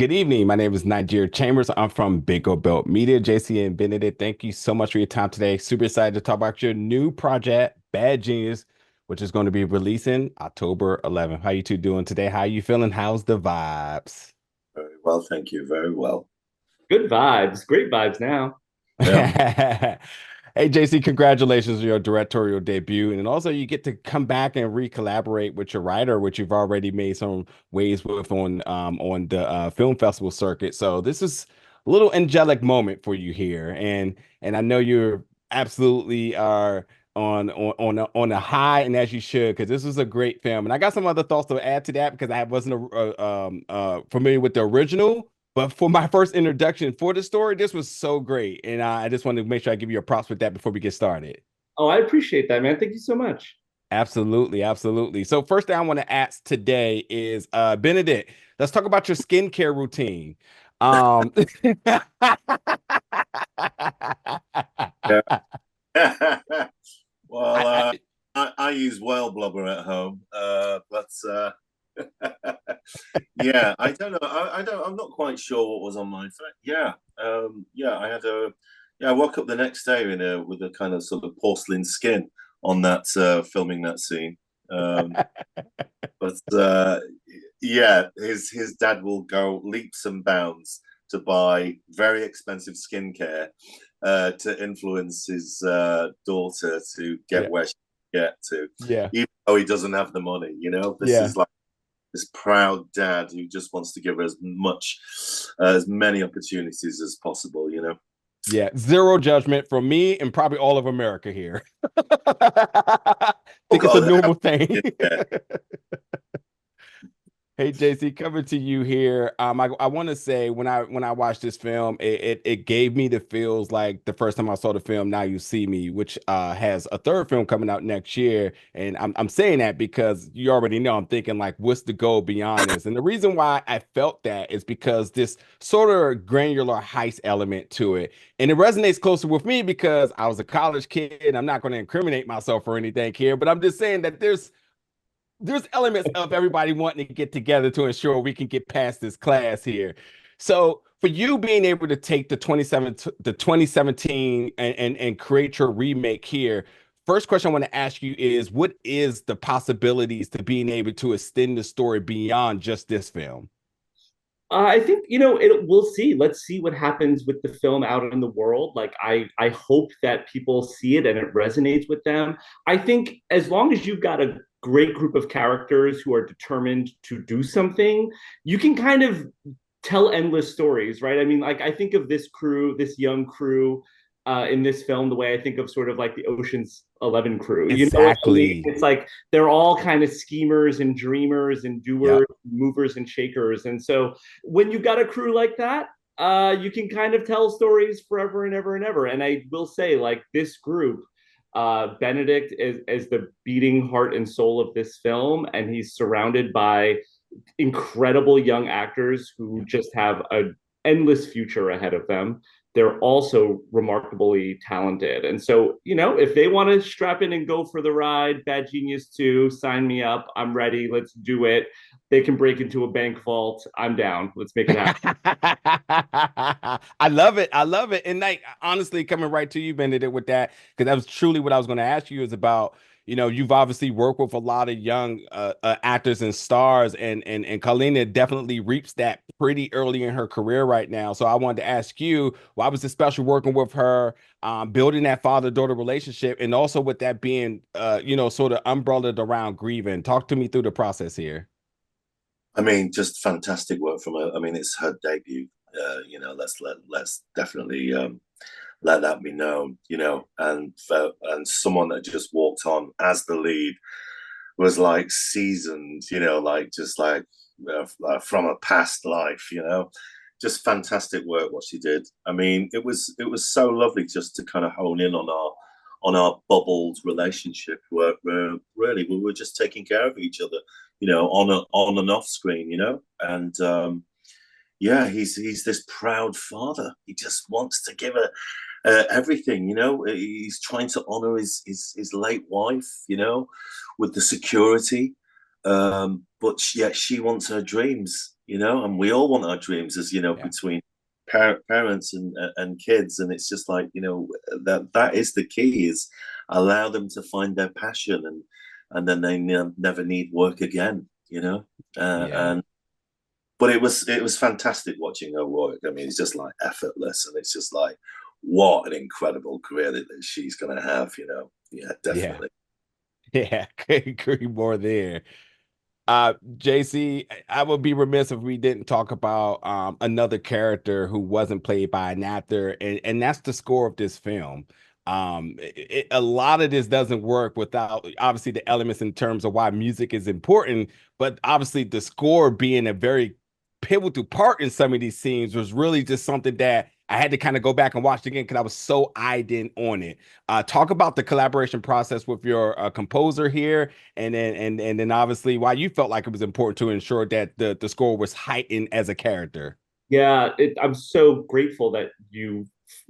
Good evening. My name is Nigeria Chambers. I'm from Big O Belt Media. JC and Benedict, thank you so much for your time today. Super excited to talk about your new project, Bad Genius, which is going to be releasing October 11th. How you two doing today? How you feeling? How's the vibes? Very well, thank you. Very well. Good vibes, great vibes now. Yeah. Hey, JC, congratulations on your directorial debut. And also, you get to come back and re-collaborate with your writer, which you've already made some waves with on the film festival circuit. So this is a little angelic moment for you here. And I know you're absolutely are on a high, and as you should, because this is a great film. And I got some other thoughts to add to that because I wasn't familiar with the original. But for my first introduction for the story, this was so great. And I just wanted to make sure I give you a props with that before we get started. Oh, I appreciate that, man. Thank you so much. Absolutely, absolutely. So first thing I want to ask today is Benedict, let's talk about your skincare routine. Um Yeah. Well, I I use whale blubber at home, but yeah, I don't know. I don't. I'm not quite sure what was on my face. Yeah, yeah. I woke up the next day with a kind of sort of porcelain skin on that filming that scene. Um, but yeah, his dad will go leaps and bounds to buy very expensive skincare to influence his daughter to get yeah, where she can get to, yeah, even though he doesn't have the money. You know, this yeah. is like this proud dad who just wants to give her as many opportunities as possible. You know. Yeah, zero judgment from me and probably all of America here. I Oh think it's a God, normal thing. yeah. Hey JC, coming to you here. I want to say when I watched this film, it gave me the feels like the first time I saw the film. Now You See Me, which has a third film coming out next year, and I'm saying that because you already know I'm thinking like, what's the goal beyond this? And the reason why I felt that is because this sort of granular heist element to it, and it resonates closer with me because I was a college kid. I'm not going to incriminate myself or anything here, but I'm just saying that there's elements of everybody wanting to get together to ensure we can get past this class here. So for you being able to take the 2017 and create your remake here, first question I want to ask you is what is the possibilities to being able to extend the story beyond just this film? I think we'll see. Let's see what happens with the film out in the world. Like I hope that people see it and it resonates with them. I think as long as you've got a great group of characters who are determined to do something, you can kind of tell endless stories, right? I mean, like I think of this crew, this young crew in this film, the way I think of sort of like the Ocean's 11 crew. You know what I mean? Exactly. It's like they're all kind of schemers and dreamers and doers, Yep. movers and shakers. And so when you've got a crew like that, you can kind of tell stories forever and ever and ever. And I will say, like this group, Benedict is the beating heart and soul of this film, and he's surrounded by incredible young actors who Yep. just have an endless future ahead of them. They're also remarkably talented. And so, if they want to strap in and go for the ride, Bad Genius 2, sign me up. I'm ready. Let's do it. They can break into a bank vault. I'm down. Let's make it happen. I love it. I love it. And like honestly, coming right to you, Benedict, with that, because that was truly what I was going to ask you is about, you've obviously worked with a lot of young actors and stars, and Kalina definitely reaps that pretty early in her career right now. So I wanted to ask you, why was it special working with her, building that father-daughter relationship, and also with that being, sort of umbrellaed around grieving. Talk to me through the process here. I mean, just fantastic work from her. I mean, it's her debut. Let's definitely let that be known. And someone that just walked on as the lead was like seasoned. Like just like from a past life. Just fantastic work what she did. I mean, it was so lovely just to kind of hone in on our bubbled relationship where really we were just taking care of each other, on and off screen, and yeah, he's this proud father. He just wants to give her everything, He's trying to honor his late wife, with the security, but yet she wants her dreams, and we all want our dreams as between parents and kids, and it's just like that is the key, is allow them to find their passion, and then they never need work again, and but it was fantastic watching her work. I mean, it's just like effortless, and it's just like, what an incredible career that she's going to have, Yeah, definitely. Yeah, couldn't agree more there. JC, I would be remiss if we didn't talk about another character who wasn't played by an actor, and that's the score of this film. A lot of this doesn't work without obviously the elements in terms of why music is important, but obviously the score being a very pivotal part in some of these scenes was really just something that I had to kind of go back and watch again because I was so eyed in on it. Talk about the collaboration process with your composer here, and then obviously why you felt like it was important to ensure that the score was heightened as a character. Yeah, I'm so grateful that you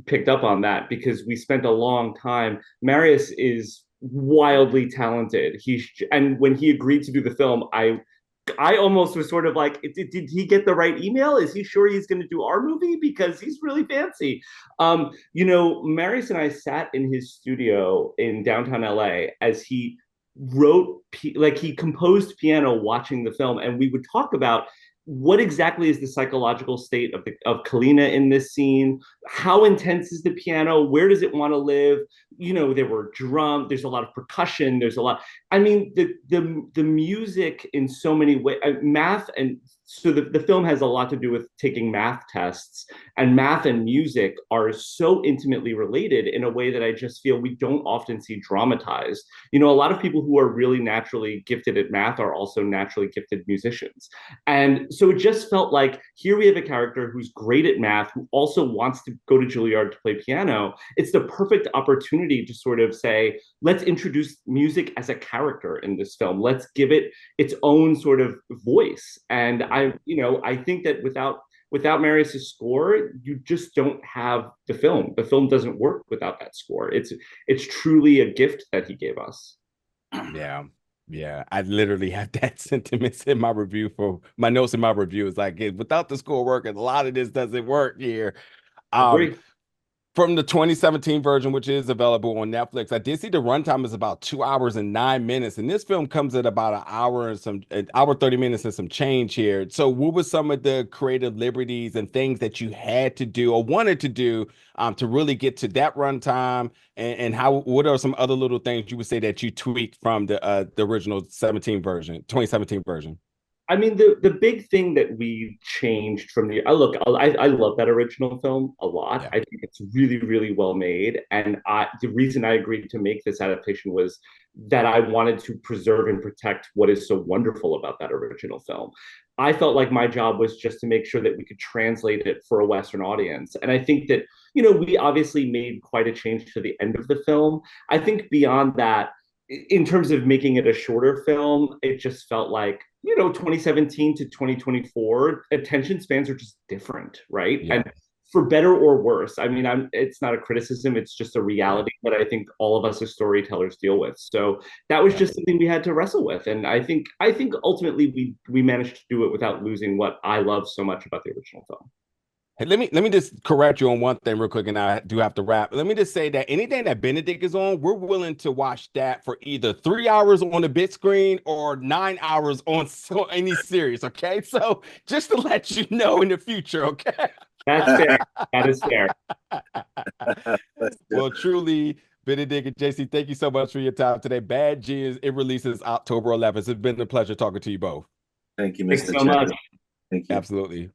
picked up on that because we spent a long time. Marius is wildly talented. And when he agreed to do the film, I almost was sort of like, did he get the right email? Is he sure he's going to do our movie? Because he's really fancy. Marius and I sat in his studio in downtown LA as he he composed piano watching the film, and we would talk about what exactly is the psychological state of Kalina in this scene? How intense is the piano? Where does it want to live? There were there's a lot of percussion, there's a lot. I mean, the music in so many ways, math, and so the film has a lot to do with taking math tests, and math and music are so intimately related in a way that I just feel we don't often see dramatized. A lot of people who are really naturally gifted at math are also naturally gifted musicians. And so it just felt like here we have a character who's great at math, who also wants to go to Juilliard to play piano. It's the perfect opportunity to sort of say, let's introduce music as a character in this film. Let's give it its own sort of voice. And I think that without Marius's score, you just don't have the film. The film doesn't work without that score. It's truly a gift that he gave us. Yeah. Yeah, I literally have that sentiments in my review for my notes in my review. It's like without the score working, a lot of this doesn't work here. Um, Agree. from the 2017 version, which is available on Netflix, I did see the runtime is about 2 hours and 9 minutes, and this film comes at about an hour 30 minutes and some change here. So, what were some of the creative liberties and things that you had to do or wanted to do to really get to that runtime, and what are some other little things you would say that you tweaked from the original 2017 version? I mean, the big thing that we changed from I love that original film a lot. Yeah. I think it's really, really well made. And the reason I agreed to make this adaptation was that I wanted to preserve and protect what is so wonderful about that original film. I felt like my job was just to make sure that we could translate it for a Western audience. And I think that, we obviously made quite a change to the end of the film. I think beyond that, in terms of making it a shorter film, it just felt like 2017 to 2024 attention spans are just different, right? Yeah. And for better or worse, I mean, it's not a criticism, it's just a reality that I think all of us as storytellers deal with. So that was just something we had to wrestle with, and I think ultimately we managed to do it without losing what I love so much about the original film. Hey, let me just correct you on one thing real quick, and I do have to wrap. Let me just say that anything that Benedict is on, we're willing to watch that for either 3 hours on the big screen or 9 hours on any series. Okay, so just to let you know in the future. Okay. That's fair. That is fair. Well, truly, Benedict and JC, thank you so much for your time today. Bad Genius, it releases October 11th. It's been a pleasure talking to you both. Thank you, Thanks Mr. so much. Thank you. Absolutely.